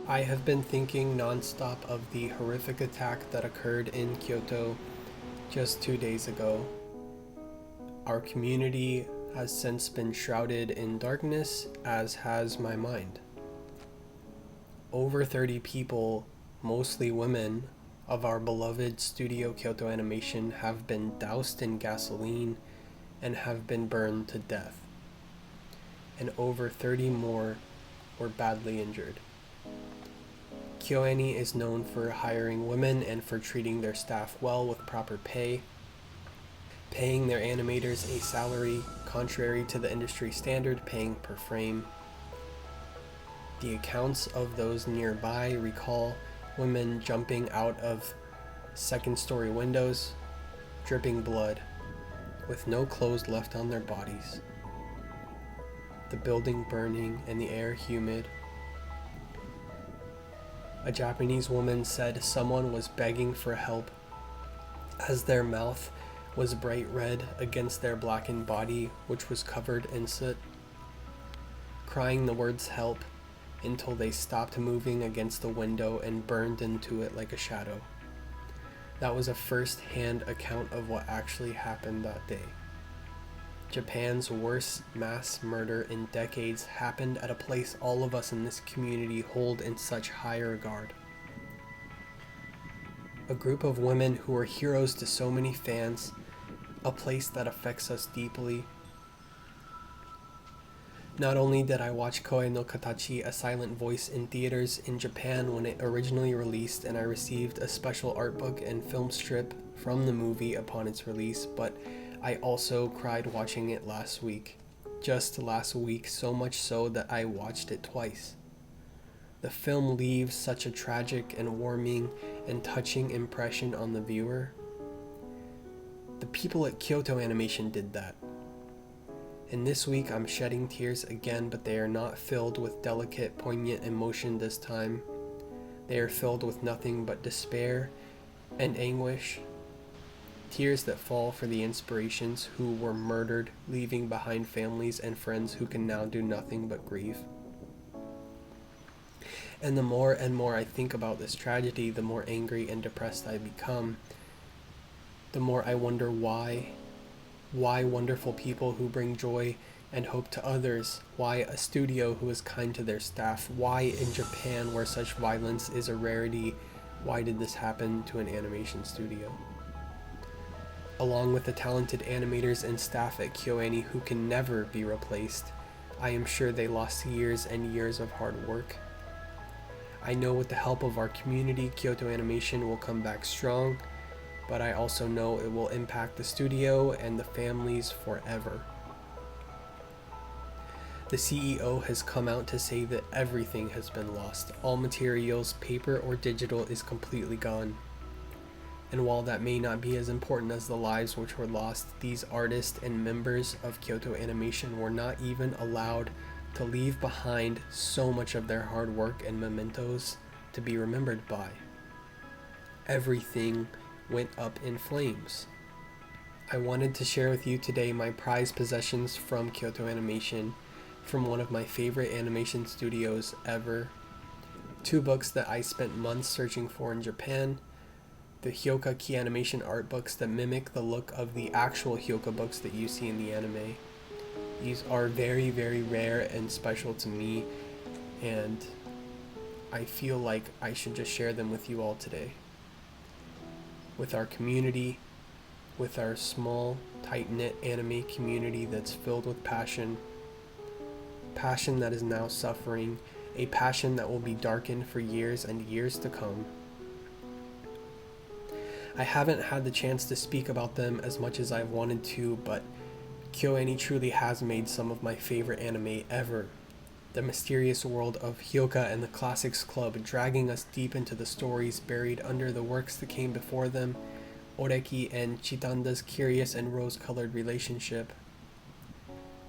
I have been thinking nonstop of the horrific attack that occurred in Kyoto just 2 days ago. Our community has since been shrouded in darkness, as has my mind. Over 30 people, mostly women, of our beloved studio Kyoto Animation have been doused in gasoline and have been burned to death. And over 30 more were badly injured. Kyoani is known for hiring women and for treating their staff well with proper pay, paying their animators a salary contrary to the industry standard, paying per frame. The accounts of those nearby recall women jumping out of second-story windows, dripping blood, with no clothes left on their bodies. The building burning and the air humid. A Japanese woman said someone was begging for help as their mouth was bright red against their blackened body, which was covered in soot, crying the words help until they stopped moving against the window and burned into it like a shadow. That was a first-hand account of what actually happened that day. Japan's worst mass murder in decades happened at a place all of us in this community hold in such high regard. A group of women who are heroes to so many fans, a place that affects us deeply. Not only did I watch Koe no Katachi, A Silent Voice, in theaters in Japan when it originally released, and I received a special art book and film strip from the movie upon its release, but I also cried watching it last week. Just last week, so much so that I watched it twice. The film leaves such a tragic and warming and touching impression on the viewer. The people at Kyoto Animation did that. And this week I'm shedding tears again, but they are not filled with delicate, poignant emotion this time. They are filled with nothing but despair and anguish. Tears that fall for the inspirations who were murdered, leaving behind families and friends who can now do nothing but grieve. And the more and more I think about this tragedy, the more angry and depressed I become. The more I wonder why. Why wonderful people who bring joy and hope to others? Why a studio who is kind to their staff? Why in Japan, where such violence is a rarity, why did this happen to an animation studio? Along with the talented animators and staff at Kyoani who can never be replaced, I am sure they lost years and years of hard work. I know with the help of our community, Kyoto Animation will come back strong, but I also know it will impact the studio and the families forever. The CEO has come out to say that everything has been lost. All materials, paper or digital, is completely gone. And while that may not be as important as the lives which were lost, these artists and members of Kyoto Animation were not even allowed to leave behind so much of their hard work and mementos to be remembered by. Everything went up in flames. I wanted to share with you today my prized possessions from Kyoto Animation, from one of my favorite animation studios ever. 2 books that I spent months searching for in Japan, the Hyoka Key Animation art books that mimic the look of the actual Hyoka books that you see in the anime. These are very, very rare and special to me, and I feel like I should just share them with you all today. With our community, with our small, tight-knit anime community that's filled with passion that is now suffering, a passion that will be darkened for years and years to come. I haven't had the chance to speak about them as much as I've wanted to, but Kyoani truly has made some of my favorite anime ever. The mysterious world of Hyoka and the Classics Club, dragging us deep into the stories buried under the works that came before them, Oreki and Chitanda's curious and rose-colored relationship.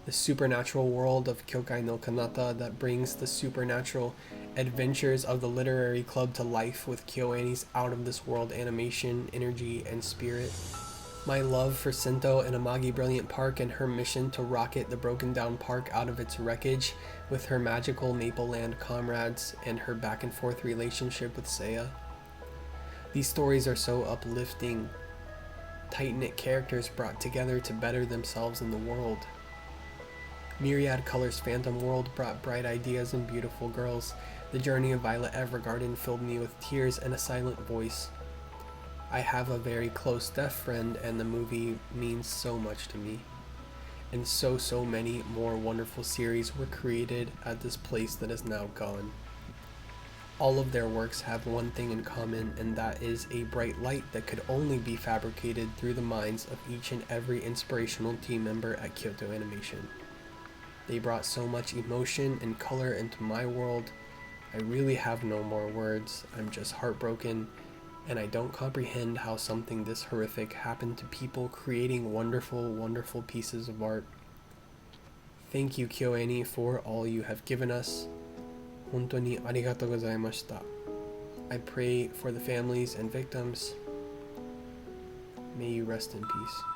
The supernatural world of Kyokai no Kanata that brings the supernatural adventures of the literary club to life with Kyoani's out-of-this-world animation, energy, and spirit. My love for Sento and Amagi Brilliant Park and her mission to rocket the broken down park out of its wreckage with her magical Maple Land comrades and her back and forth relationship with Seiya. These stories are so uplifting, tight-knit characters brought together to better themselves in the world. Myriad Colors Phantom World brought bright ideas and beautiful girls. The journey of Violet Evergarden filled me with tears and a silent voice. I have a very close deaf friend, and the movie means so much to me. And so many more wonderful series were created at this place that is now gone. All of their works have one thing in common, and that is a bright light that could only be fabricated through the minds of each and every inspirational team member at Kyoto Animation. They brought so much emotion and color into my world. I really have no more words. I'm just heartbroken, and I don't comprehend how something this horrific happened to people creating wonderful, wonderful pieces of art. Thank you, Kyoani, for all you have given us. 本当にありがとうございました. I pray for the families and victims. May you rest in peace.